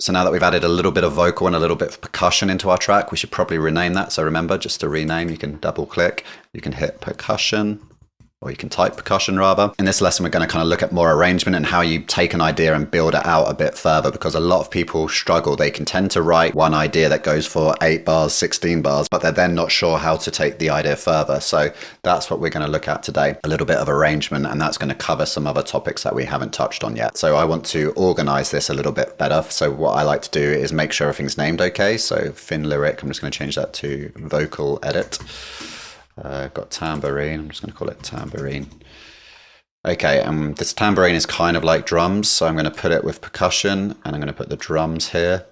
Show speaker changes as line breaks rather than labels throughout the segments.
So now that we've added a little bit of vocal and a little bit of percussion into our track, we should probably rename that. So remember, just to rename, you can double click, you can hit percussion, or you can type percussion rather. In this lesson, we're going to kind of look at more arrangement and how you take an idea and build it out a bit further, because a lot of people struggle. They can tend to write one idea that goes for 8 bars, 16 bars, but they're then not sure how to take the idea further. So that's what we're going to look at today, a little bit of arrangement, and that's going to cover some other topics that we haven't touched on yet. So I want to organize this a little bit better. So what I like to do is make sure everything's named okay. So Fin Lyric, I'm just going to change that to vocal edit. Got tambourine, I'm just going to call it tambourine. Okay, this tambourine is kind of like drums, so I'm going to put it with percussion, and I'm going to put the drums here.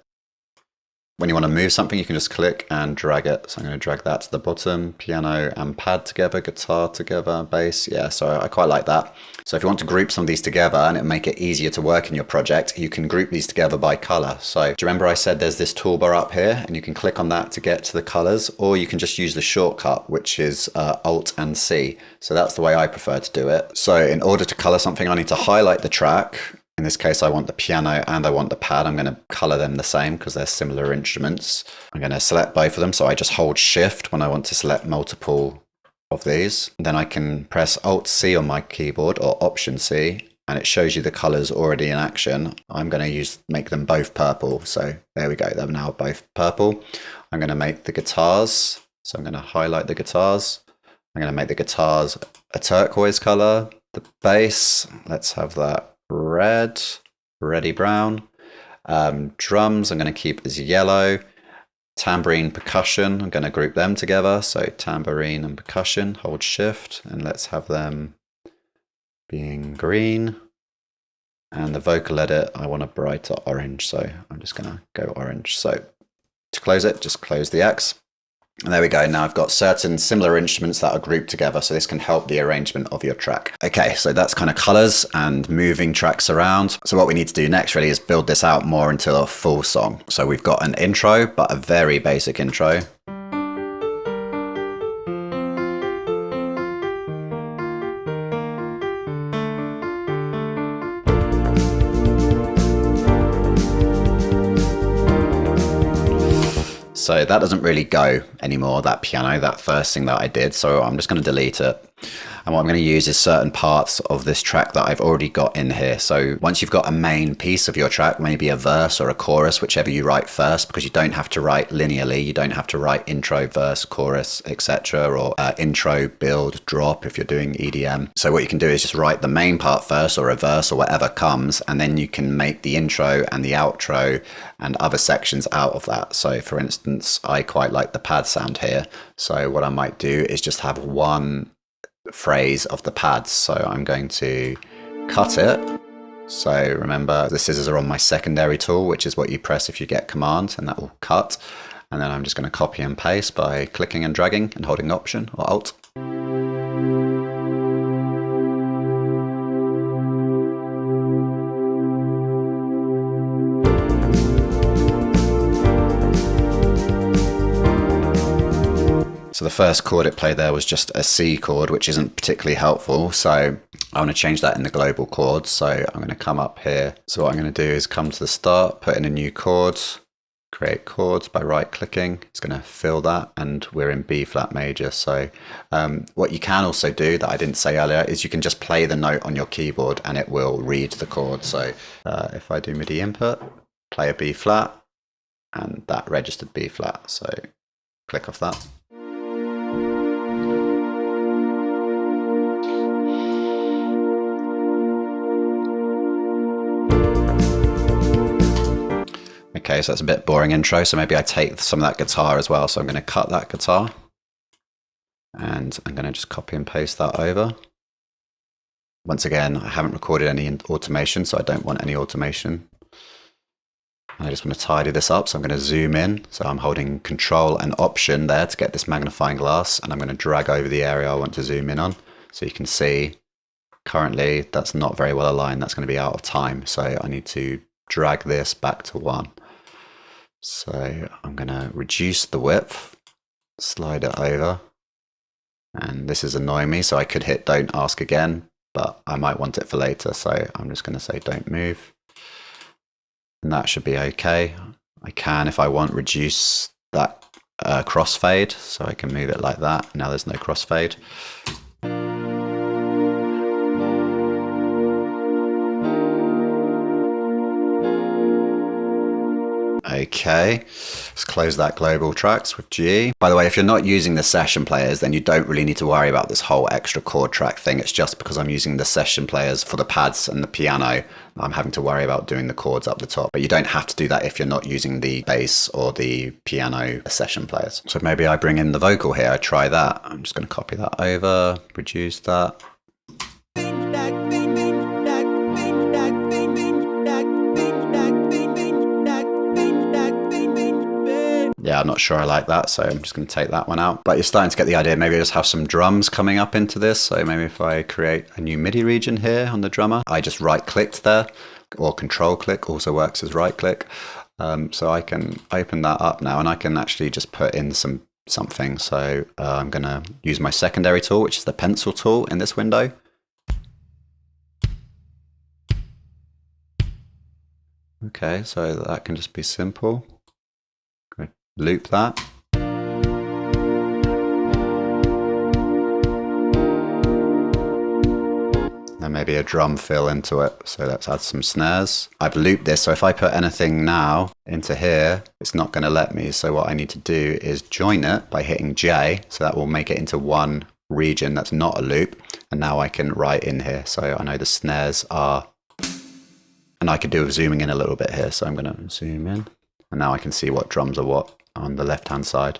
When you want to move something, you can just click and drag it. So I'm going to drag that to the bottom, piano and pad together, guitar together, bass. Yeah, so I quite like that. So if you want to group some of these together and make it easier to work in your project, you can group these together by color. So do you remember I said there's this toolbar up here, and you can click on that to get to the colors, or you can just use the shortcut, which is Alt and C. So that's the way I prefer to do it. So in order to color something, I need to highlight the track. In this case, I want the piano and I want the pad. I'm going to color them the same because they're similar instruments. I'm going to select both of them. So I just hold Shift when I want to select multiple of these. Then I can press Alt C on my keyboard, or Option C, and it shows you the colors already in action. I'm going to make them both purple. So there we go. They're now both purple. I'm going to make the guitars. So I'm going to highlight the guitars. I'm going to make the guitars a turquoise color. The bass, let's have that red, reddy brown. Drums, I'm going to keep as yellow. Tambourine, percussion, I'm going to group them together. So tambourine and percussion, hold Shift, and let's have them being green. And the vocal edit, I want a brighter orange, so I'm just going to go orange. So to close it, just close the X. And there we go. Now I've got certain similar instruments that are grouped together, so this can help the arrangement of your track. Okay, so that's kind of colors and moving tracks around. So what we need to do next really is build this out more into a full song. So we've got an intro, but a very basic intro. So that doesn't really go anymore, that piano, that first thing that I did. So I'm just going to delete it. And what I'm going to use is certain parts of this track that I've already got in here. So once you've got a main piece of your track, maybe a verse or a chorus, whichever you write first, because you don't have to write linearly. You don't have to write intro, verse, chorus, etc. or intro, build, drop if you're doing EDM. So what you can do is just write the main part first, or a verse, or whatever comes, and then you can make the intro and the outro and other sections out of that. So for instance, I quite like the pad sound here. So what I might do is just have one phrase of the pads. So I'm going to cut it. So remember, the scissors are on my secondary tool, which is what you press if you get command, and that will cut. And then I'm just going to copy and paste by clicking and dragging and holding Option or Alt. So the first chord it played there was just a C chord, which isn't particularly helpful. So I want to change that in the global chords. So I'm going to come up here. So what I'm going to do is come to the start, put in a new chord, create chords by right clicking. It's going to fill that, and we're in B flat major. So what you can also do that I didn't say earlier is you can just play the note on your keyboard and it will read the chord. So if I do MIDI input, play a B flat, and that registered B flat. So click off that. Okay, so that's a bit boring intro, so maybe I take some of that guitar as well. So I'm going to cut that guitar, and I'm going to just copy and paste that over. Once again, I haven't recorded any automation, so I don't want any automation. I just want to tidy this up, so I'm going to zoom in. So I'm holding Control and Option there to get this magnifying glass, and I'm going to drag over the area I want to zoom in on. So you can see currently that's not very well aligned. That's going to be out of time. So I need to drag this back to 1. So I'm going to reduce the width, slide it over, and this is annoying me, so I could hit Don't Ask Again, but I might want it for later, so I'm just going to say Don't Move. And that should be okay. I can, if I want, reduce that crossfade, so I can move it like that. Now there's no crossfade. Okay, let's close that global tracks with G. By the way, if you're not using the session players, then you don't really need to worry about this whole extra chord track thing. It's just because I'm using the session players for the pads and the piano, I'm having to worry about doing the chords up the top. But you don't have to do that if you're not using the bass or the piano session players. So maybe I bring in the vocal here, I try that. I'm just going to copy that over, reduce that. Yeah, I'm not sure I like that, so I'm just going to take that one out. But you're starting to get the idea. Maybe I just have some drums coming up into this. So maybe if I create a new MIDI region here on the drummer, I just right-clicked there, or control-click also works as right-click. So I can open that up now, and I can actually just put in something. So I'm going to use my secondary tool, which is the pencil tool in this window. Okay, so that can just be simple. Loop that. And maybe a drum fill into it. So let's add some snares. I've looped this, so if I put anything now into here, it's not going to let me. So what I need to do is join it by hitting J. So that will make it into one region that's not a loop. And now I can write in here. So I know the snares are, and I could do with zooming in a little bit here. So I'm going to zoom in. And now I can see what drums are what on the left hand side.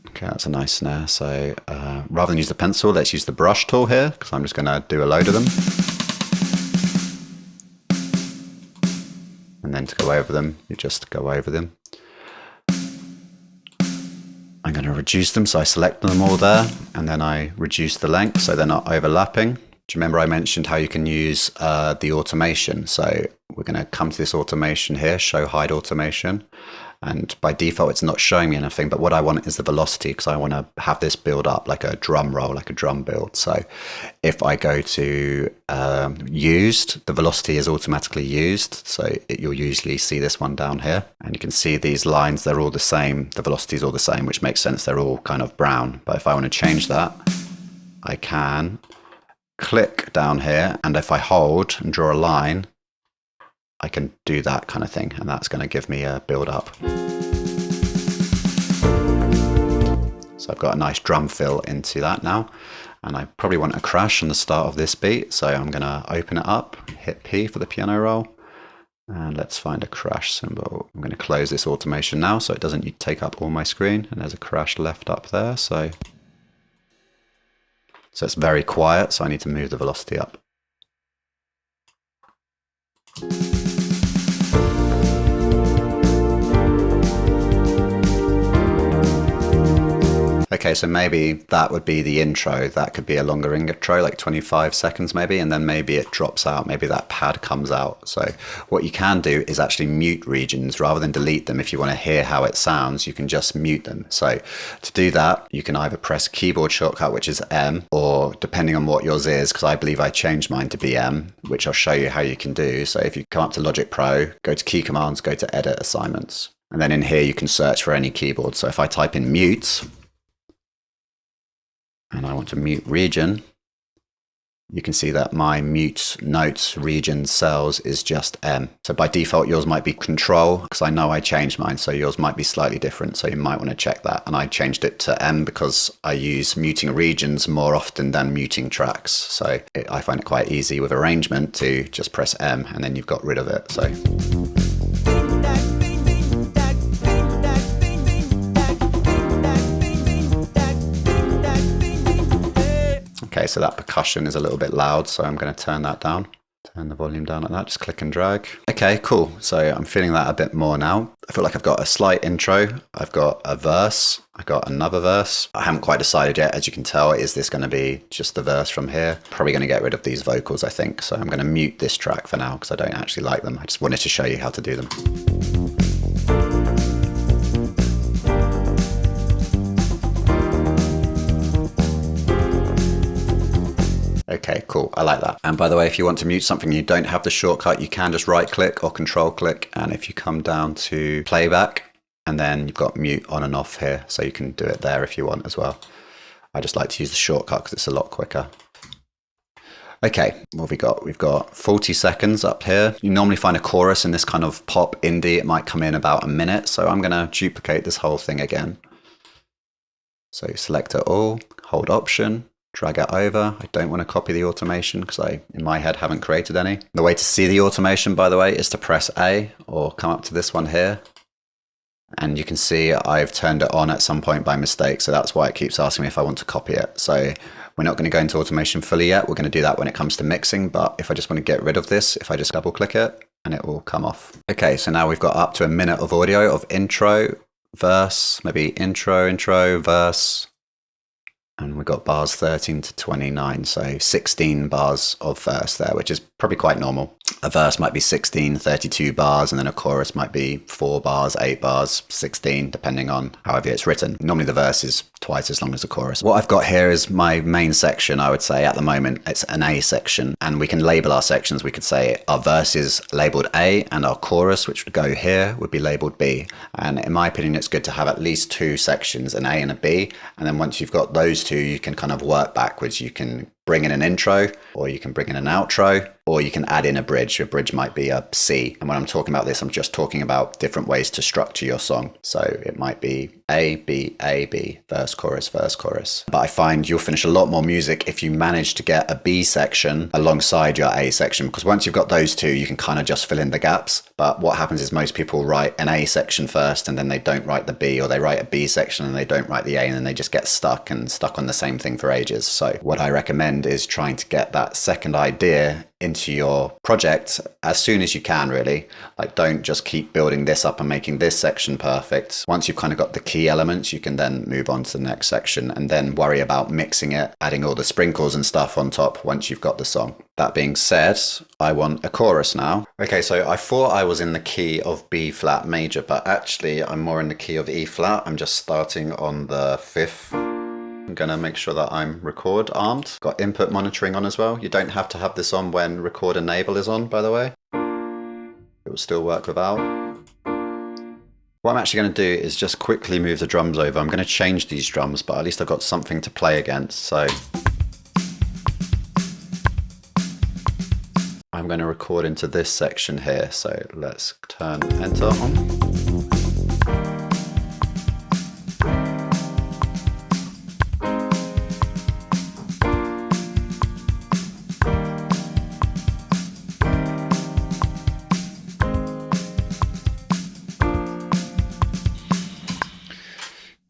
Okay, that's a nice snare. So rather than use the pencil, let's use the brush tool here, because I'm just going to do a load of them. And then to go over them, you just go over them. I'm going to reduce them, so I select them all there, and then I reduce the length so they're not overlapping. Do you remember I mentioned how you can use the automation? So we're going to come to this automation here, show hide automation. And by default, it's not showing me anything. But what I want is the velocity, because I want to have this build up like a drum roll, like a drum build. So if I go to used, the velocity is automatically used. So you'll usually see this one down here. And you can see these lines, they're all the same. The velocity is all the same, which makes sense. They're all kind of brown. But if I want to change that, I can click down here, and if I hold and draw a line, I can do that kind of thing, and that's going to give me a build up. So I've got a nice drum fill into that now, and I probably want a crash on the start of this beat, so I'm going to open it up, hit P for the piano roll, and let's find a crash symbol. I'm going to close this automation now so it doesn't take up all my screen, and there's a crash left up there, so it's very quiet, so I need to move the velocity up. Okay, so maybe that would be the intro. That could be a longer intro, like 25 seconds maybe, and then maybe it drops out. Maybe that pad comes out. So what you can do is actually mute regions rather than delete them. If you want to hear how it sounds, you can just mute them. So to do that, you can either press keyboard shortcut, which is M, or depending on what yours is, because I believe I changed mine to be M, which I'll show you how you can do. So if you come up to Logic Pro, go to Key Commands, go to Edit Assignments. And then in here, you can search for any keyboard. So if I type in mute, and I want to mute region, you can see that my mute notes region cells is just M. So by default, yours might be control, because I know I changed mine, so yours might be slightly different. So you might want to check that. And I changed it to M because I use muting regions more often than muting tracks. So I find it quite easy with arrangement to just press M, and then you've got rid of it. So. Okay, so that percussion is a little bit loud, so I'm going to turn that down. Turn the volume down like that, just click and drag. Okay, cool. So I'm feeling that a bit more now. I feel like I've got a slight intro. I've got a verse. I've got another verse. I haven't quite decided yet. As you can tell, is this going to be just the verse from here? Probably going to get rid of these vocals, I think. So I'm going to mute this track for now because I don't actually like them. I just wanted to show you how to do them. Okay, cool. I like that. And by the way, if you want to mute something and you don't have the shortcut, you can just right click or control click. And if you come down to playback, and then you've got mute on and off here, so you can do it there if you want as well. I just like to use the shortcut because it's a lot quicker. Okay, what have we got? We've got 40 seconds up here. You normally find a chorus in this kind of pop indie. It might come in about a minute. So I'm going to duplicate this whole thing again. So select it all, hold Option, drag it over. I don't want to copy the automation because I, in my head, haven't created any. The way to see the automation, by the way, is to press A or come up to this one here. And you can see I've turned it on at some point by mistake. So that's why it keeps asking me if I want to copy it. So we're not going to go into automation fully yet. We're going to do that when it comes to mixing. But if I just want to get rid of this, if I just double click it, and it will come off. Okay, so now we've got up to a minute of audio of intro, verse, maybe intro, verse. And we've got bars 13 to 29, so 16 bars of verse there, which is probably quite normal. A verse might be 16, 32 bars, and then a chorus might be 4 bars, 8 bars, 16, depending on however it's written. Normally the verse is twice as long as the chorus. What I've got here is my main section, I would say. At the moment, it's an A section, and we can label our sections. We could say our verse is labeled A, and our chorus, which would go here, would be labeled B. And in my opinion, it's good to have at least 2 sections, an A and a B. And then once you've got those 2, you can kind of work backwards. You can bring in an intro, or you can bring in an outro, or you can add in a bridge. A bridge might be a C. And when I'm talking about this, I'm just talking about different ways to structure your song. So it might be A, B, verse, chorus, verse, chorus. But I find you'll finish a lot more music if you manage to get a B section alongside your A section, because once you've got those 2, you can kind of just fill in the gaps. But what happens is most people write an A section first, and then they don't write the B, or they write a B section and they don't write the A, and then they just get stuck on the same thing for ages. So what I recommend is trying to get that second idea into your project as soon as you can, really. Like, don't just keep building this up and making this section perfect. Once you've kind of got the key elements, you can then move on to the next section and then worry about mixing it, adding all the sprinkles and stuff on top once you've got the song. That being said, I want a chorus now. Okay, so I thought I was in the key of B flat major, but actually I'm more in the key of E flat. I'm just starting on the 5th. I'm going to make sure that I'm record armed. Got input monitoring on as well. You don't have to have this on when record enable is on, by the way. It will still work without. What I'm actually going to do is just quickly move the drums over. I'm going to change these drums, but at least I've got something to play against. So I'm going to record into this section here. So let's turn enter on.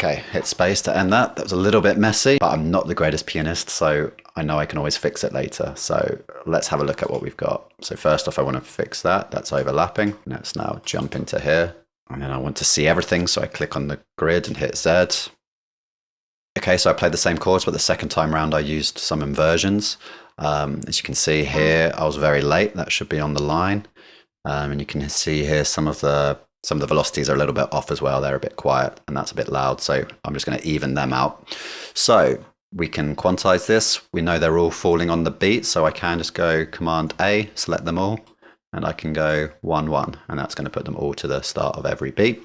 Okay, hit space to end that. That was a little bit messy, but I'm not the greatest pianist, so I know I can always fix it later. So let's have a look at what we've got. So first off, I want to fix that. That's overlapping. Let's now jump into here. And then I want to see everything, so I click on the grid and hit Z. Okay, so I played the same chords, but the second time round I used some inversions. As you can see here, I was very late. That should be on the line. And you can see here some of the velocities are a little bit off as well. They're a bit quiet and that's a bit loud. So I'm just going to even them out. So we can quantize this. We know they're all falling on the beat. So I can just go Command A, select them all, and I can go 1, 1. And that's going to put them all to the start of every beat.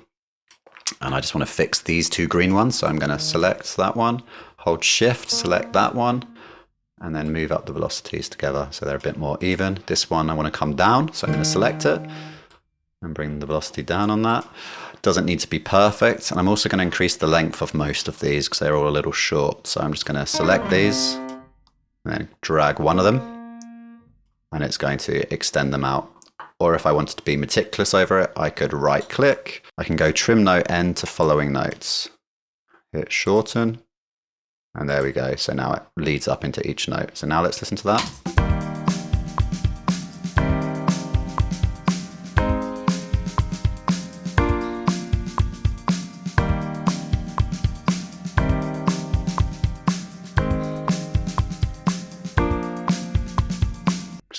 And I just want to fix these 2 green ones. So I'm going to select that one, hold Shift, select that one, and then move up the velocities together so they're a bit more even. This one I want to come down. So I'm going to select it and bring the velocity down on that. Doesn't need to be perfect. And I'm also going to increase the length of most of these because they're all a little short. So I'm just going to select these and then drag one of them, and it's going to extend them out. Or if I wanted to be meticulous over it, I could right click. I can go trim note end to following notes. Hit shorten. And there we go. So now it leads up into each note. So now let's listen to that.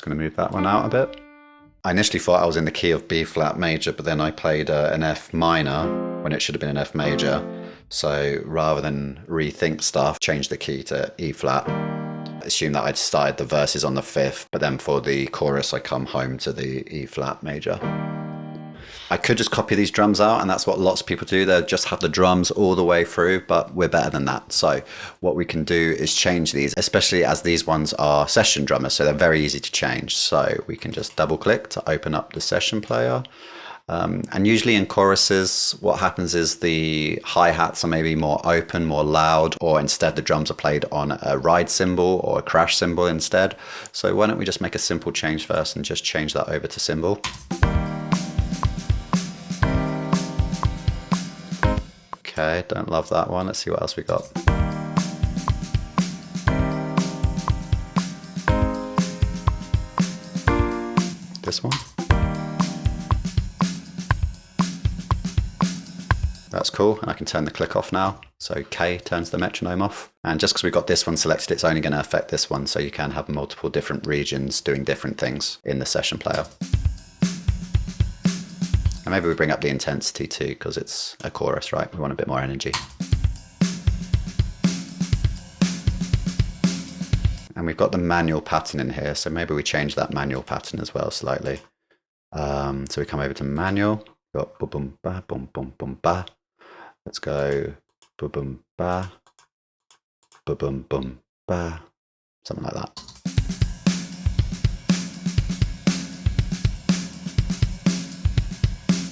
Going to move that one out a bit. I initially thought I was in the key of B flat major, but then I played an F minor when it should have been an F major. So rather than rethink stuff, change the key to E flat. assume that I'd started the verses on the 5th, but then for the chorus I come home to the E flat major. I could just copy these drums out, and that's what lots of people do. They'll just have the drums all the way through, but we're better than that. So what we can do is change these, especially as these ones are session drummers, so they're very easy to change. So we can just double click to open up the session player. And usually in choruses, what happens is the hi-hats are maybe more open, more loud, or instead the drums are played on a ride cymbal or a crash cymbal instead. So why don't we just make a simple change first and just change that over to cymbal. Okay, don't love that one. Let's see what else we got. This one. That's cool, and I can turn the click off now. So K turns the metronome off. And just because we've got this one selected, it's only going to affect this one, so you can have multiple different regions doing different things in the session player. And maybe we bring up the intensity too, because it's a chorus, right? We want a bit more energy. And we've got the manual pattern in here, so maybe we change that manual pattern as well slightly. So we come over to manual, got boom boom ba boom boom boom ba. Let's go boom boom ba, boom boom boom ba, something like that.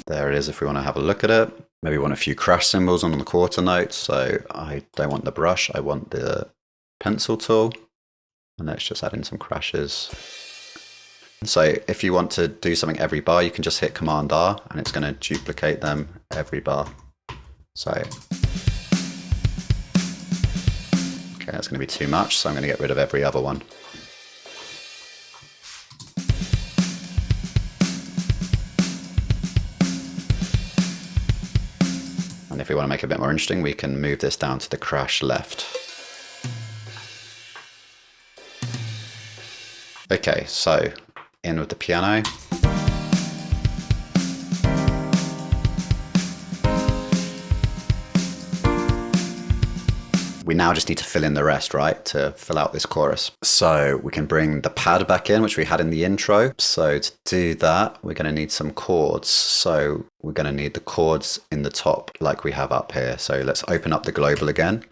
There it is if we want to have a look at it. Maybe we want a few crash cymbals on the quarter notes. So I don't want the brush, I want the pencil tool. And let's just add in some crashes. So if you want to do something every bar, you can just hit Command R and it's going to duplicate them every bar. So, okay, that's going to be too much. So I'm going to get rid of every other one. And if we want to make it a bit more interesting, we can move this down to the crash left. Okay, so in with the piano. We now just need to fill in the rest, right, to fill out this chorus. So we can bring the pad back in, which we had in the intro. So to do that, we're going to need some chords. So we're going to need the chords in the top like we have up here. So let's open up the global again.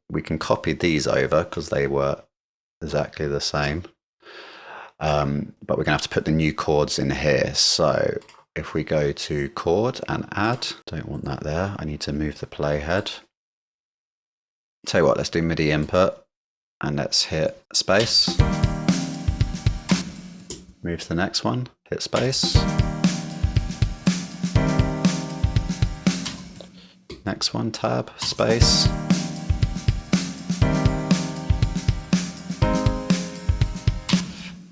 We can copy these over because they were exactly the same. But we're going to have to put the new chords in here. So if we go to chord and add, don't want that there. I need to move the playhead. Tell you what, let's do MIDI input and let's hit space. Move to the next one, hit space. Next one, tab, space.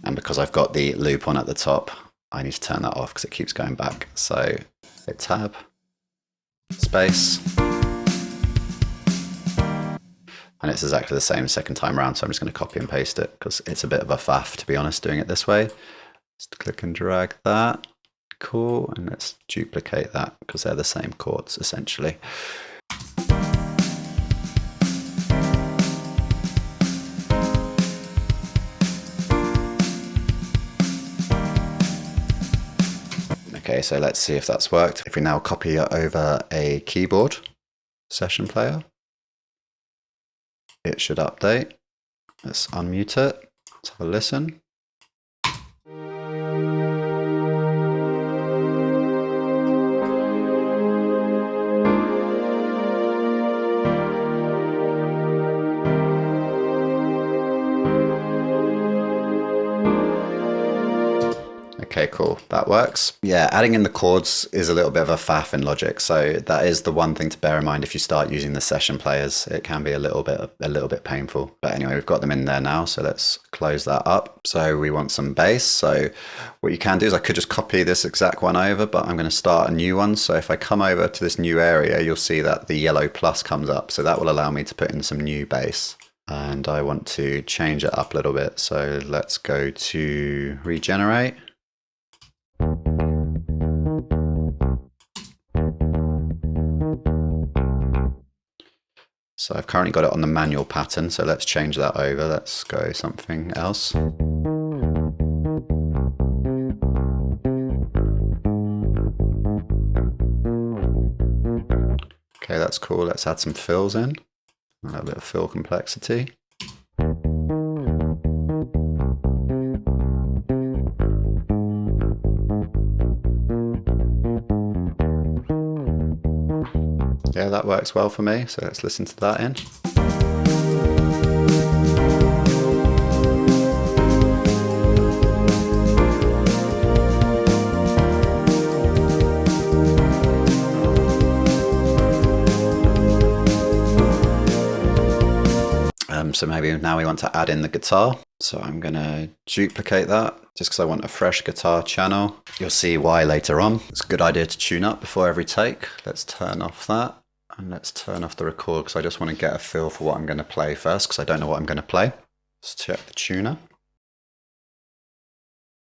And because I've got the loop on at the top, I need to turn that off because it keeps going back. So hit tab, space. And it's exactly the same second time around, so I'm just going to copy and paste it because it's a bit of a faff, to be honest, doing it this way. Just click and drag that. Cool. And let's duplicate that because they're the same chords, essentially. Okay, so let's see if that's worked. If we now copy it over a keyboard session player, it should update. Let's unmute it. Let's have a listen. Okay, cool. That works. Yeah, adding in the chords is a little bit of a faff in Logic. So that is the one thing to bear in mind if you start using the session players. It can be a little bit painful. But anyway, we've got them in there now. So let's close that up. So we want some bass. So what you can do is I could just copy this exact one over, but I'm going to start a new one. So if I come over to this new area, you'll see that the yellow plus comes up. So that will allow me to put in some new bass. And I want to change it up a little bit. So let's go to regenerate. So I've currently got it on the manual pattern, so let's change that over. Let's go something else. Okay, that's cool. Let's add some fills in. A little bit of fill complexity. Yeah, that works well for me, so let's listen to that in. So maybe now we want to add in the guitar. So I'm going to duplicate that just because I want a fresh guitar channel. You'll see why later on. It's a good idea to tune up before every take. Let's turn off that and let's turn off the record because I just want to get a feel for what I'm going to play first because I don't know what I'm going to play. Let's check the tuner.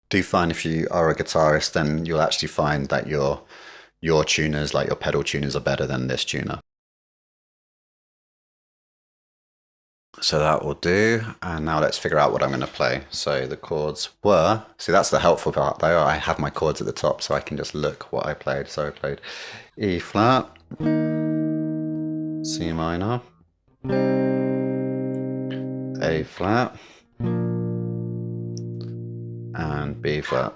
Do find if you are a guitarist, then you'll actually find that your tuners, like your pedal tuners, are better than this tuner. So that will do, and now let's figure out what I'm going to play. So the chords were, see that's the helpful part though, I have my chords at the top so I can just look what I played. So I played E flat, C minor, A flat, and B flat.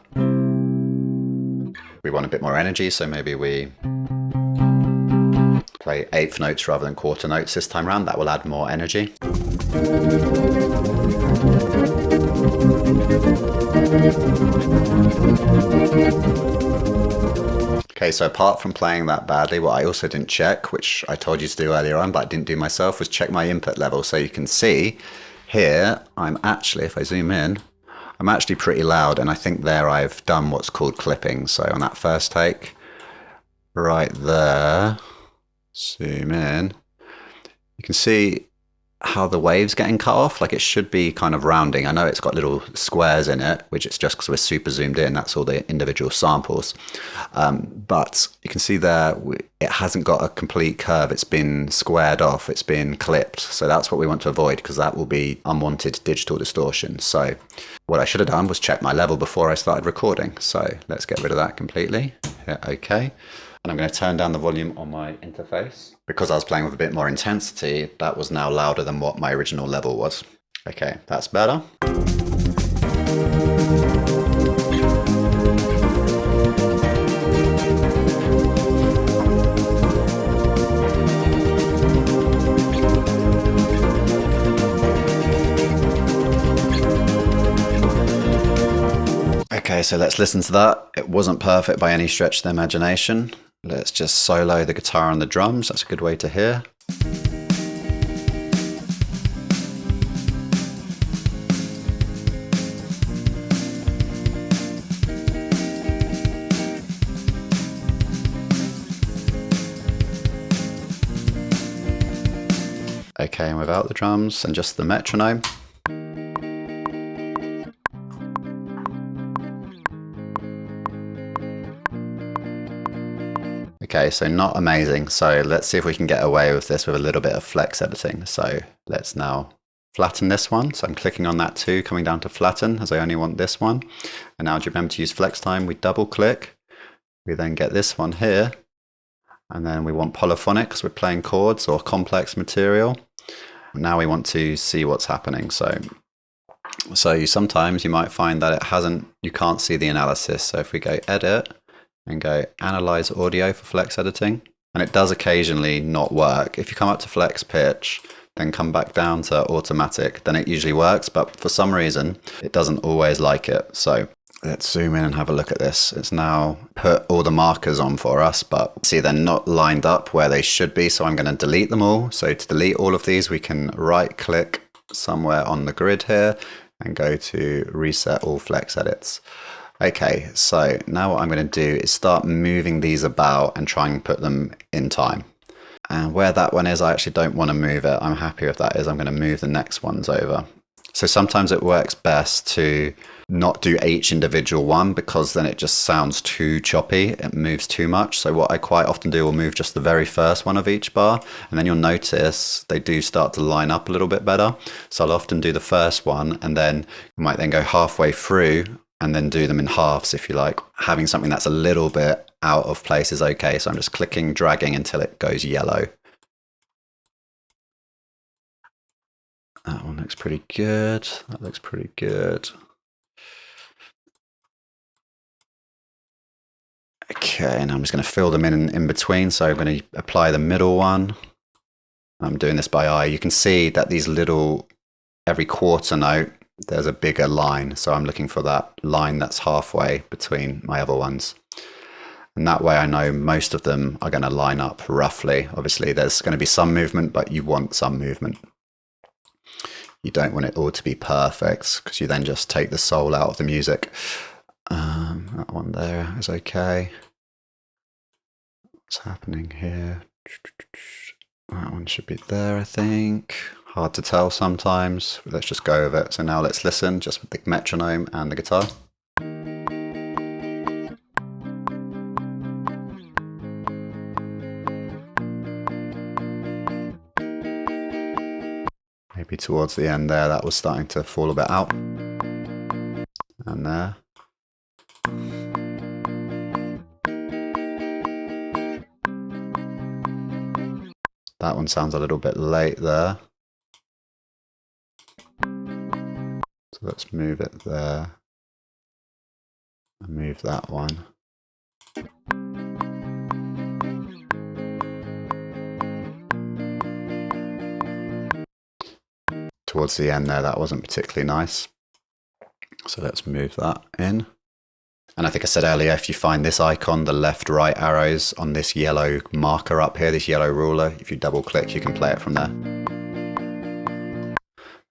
We want a bit more energy, so maybe we play eighth notes rather than quarter notes this time around. That will add more energy. Okay, so apart from playing that badly, what I also didn't check, which I told you to do earlier on, but I didn't do myself, was check my input level. So you can see here, I'm actually, if I zoom in, I'm actually pretty loud, and I think there I've done what's called clipping. So on that first take, right there, zoom in, you can see how the wave's getting cut off. Like it should be kind of rounding. I know it's got little squares in it, which it's just because we're super zoomed in. That's all the individual samples. But you can see there, it hasn't got a complete curve. It's been squared off. It's been clipped. So that's what we want to avoid because that will be unwanted digital distortion. So what I should have done was check my level before I started recording. So let's get rid of that completely. Hit OK. And I'm going to turn down the volume on my interface. Because I was playing with a bit more intensity, that was now louder than what my original level was. Okay, that's better. Okay, so let's listen to that. It wasn't perfect by any stretch of the imagination. Let's just solo the guitar and the drums. That's a good way to hear. Okay, and without the drums and just the metronome. Okay, so not amazing. So let's see if we can get away with this with a little bit of flex editing. So let's now flatten this one. So I'm clicking on that too, coming down to flatten as I only want this one. And now do you remember to use flex time? We double click. We then get this one here. And then we want polyphonic because we're playing chords or complex material. Now we want to see what's happening. So sometimes you might find that you can't see the analysis. So if we go edit, and go analyze audio for flex editing, and it does occasionally not work. If you come up to flex pitch, then come back down to automatic, then it usually works, but for some reason it doesn't always like it. So let's zoom in and have a look at this. It's now put all the markers on for us, but see they're not lined up where they should be, so I'm going to delete them all. So to delete all of these, we can right click somewhere on the grid here and go to reset all flex edits. Okay, so now what I'm going to do is start moving these about and try and put them in time. And where that one is, I actually don't want to move it. I'm happy with that is I'm going to move the next ones over. So sometimes it works best to not do each individual one, because then it just sounds too choppy. It moves too much. So what I quite often do will move just the very first one of each bar, and then you'll notice they do start to line up a little bit better. So I'll often do the first one, and then you might then go halfway through and then do them in halves if you like. Having something that's a little bit out of place is okay. So I'm just clicking, dragging until it goes yellow. That one looks pretty good. That looks pretty good. Okay, and I'm just going to fill them in between. So I'm going to apply the middle one. I'm doing this by eye. You can see that these little, every quarter note, there's a bigger line. So I'm looking for that line that's halfway between my other ones. And that way I know most of them are going to line up roughly. Obviously, there's going to be some movement, but you want some movement. You don't want it all to be perfect, because you then just take the soul out of the music. That one there is okay. What's happening here? That one should be there, I think. Hard to tell sometimes. Let's just go with it. So now let's listen just with the metronome and the guitar. Maybe towards the end there, that was starting to fall a bit out. And there. That one sounds a little bit late there. So let's move it there. And move that one. Towards the end there, that wasn't particularly nice. So let's move that in. And I think I said earlier, if you find this icon, the left, right arrows on this yellow marker up here, this yellow ruler, if you double click, you can play it from there.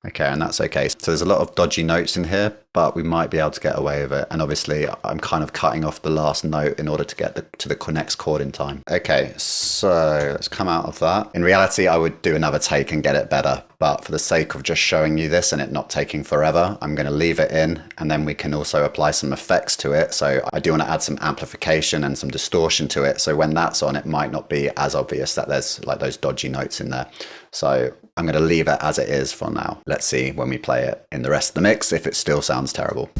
Okay, and that's okay. So there's a lot of dodgy notes in here, but we might be able to get away with it. And obviously I'm kind of cutting off the last note in order to get to the next chord in time. Okay, so let's come out of that. In reality, I would do another take and get it better. But for the sake of just showing you this and it not taking forever, I'm going to leave it in, and then we can also apply some effects to it. So I do want to add some amplification and some distortion to it. So when that's on, it might not be as obvious that there's like those dodgy notes in there. So I'm going to leave it as it is for now. Let's see when we play it in the rest of the mix if it still sounds terrible.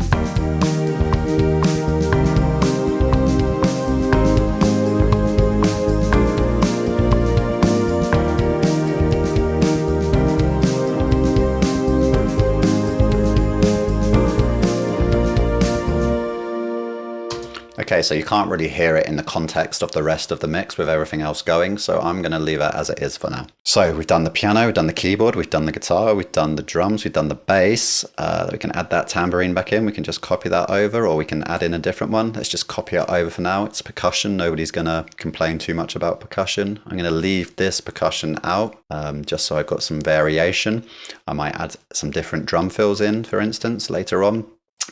Okay, so you can't really hear it in the context of the rest of the mix with everything else going, so I'm going to leave it as it is for now. So we've done the piano, we've done the keyboard, we've done the guitar, we've done the drums, we've done the bass. We can add that tambourine back in, we can just copy that over, or we can add in a different one. Let's just copy it over for now. It's percussion, nobody's going to complain too much about percussion. I'm going to leave this percussion out, just so I've got some variation. I might add some different drum fills in, for instance, later on.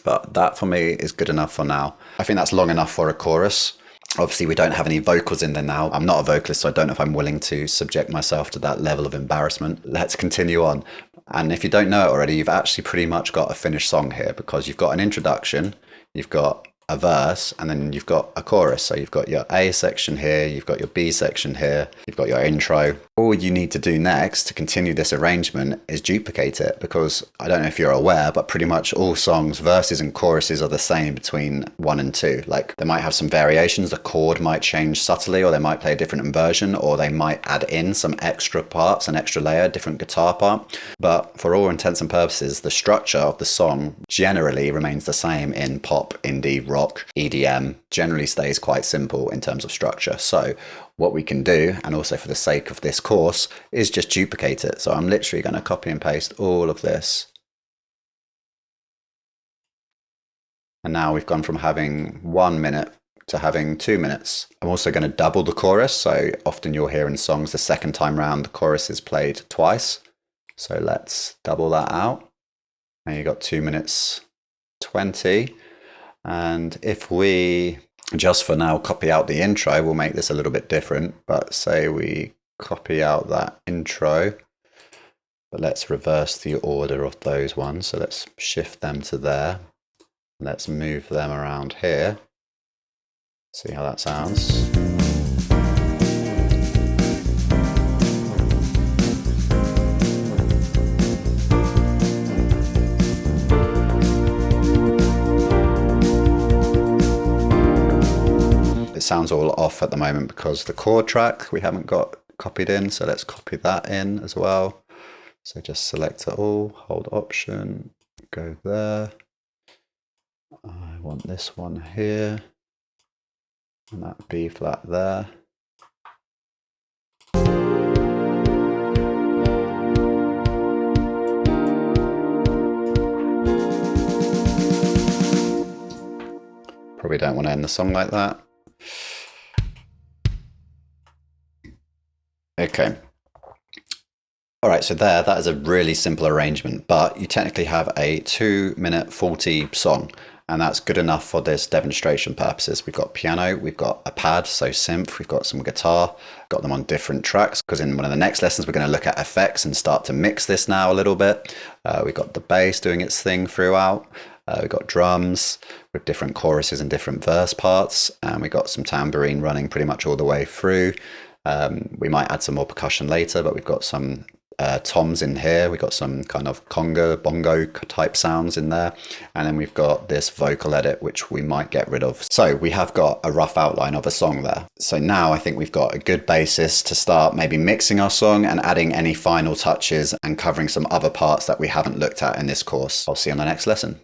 But that for me is good enough for now. I think that's long enough for a chorus. Obviously, we don't have any vocals in there now. I'm not a vocalist, so I don't know if I'm willing to subject myself to that level of embarrassment. Let's continue on. And if you don't know it already, you've actually pretty much got a finished song here, because you've got an introduction, you've got a verse, and then you've got a chorus. So you've got your A section here, you've got your B section here, you've got your intro. All you need to do next to continue this arrangement is duplicate it, because I don't know if you're aware, but pretty much all songs, verses and choruses are the same between 1 and 2. Like, they might have some variations, the chord might change subtly, or they might play a different inversion, or they might add in some extra parts, an extra layer, different guitar part. But for all intents and purposes, the structure of the song generally remains the same in pop, indie, rock, EDM, generally stays quite simple in terms of structure. So what we can do, and also for the sake of this course, is just duplicate it. So I'm literally going to copy and paste all of this. And now we've gone from having 1 minute to having 2 minutes. I'm also going to double the chorus. So often you'll hear in songs the second time round, the chorus is played twice. So let's double that out. And you got 2 minutes 20. And if we just for now copy out the intro, we'll make this a little bit different, but say we copy out that intro, but let's reverse the order of those ones. So let's shift them to there. Let's move them around here. See how that sounds. It sounds all off at the moment because the chord track we haven't got copied in, so let's copy that in as well. So just select it all, hold Option, go there. I want this one here, and that B flat there. Probably don't want to end the song like that. Okay. All right, so that is a really simple arrangement, but you technically have a 2-minute 40 song, and that's good enough for this demonstration purposes. We've got piano, we've got a pad, so synth, we've got some guitar, got them on different tracks, because in one of the next lessons, we're going to look at effects and start to mix this now a little bit. We've got the bass doing its thing throughout. We've got drums with different choruses and different verse parts, and we've got some tambourine running pretty much all the way through. We might add some more percussion later, but we've got some toms in here. We've got some kind of conga, bongo type sounds in there. And then we've got this vocal edit, which we might get rid of. So we have got a rough outline of a song there. So now I think we've got a good basis to start maybe mixing our song and adding any final touches and covering some other parts that we haven't looked at in this course. I'll see you on the next lesson.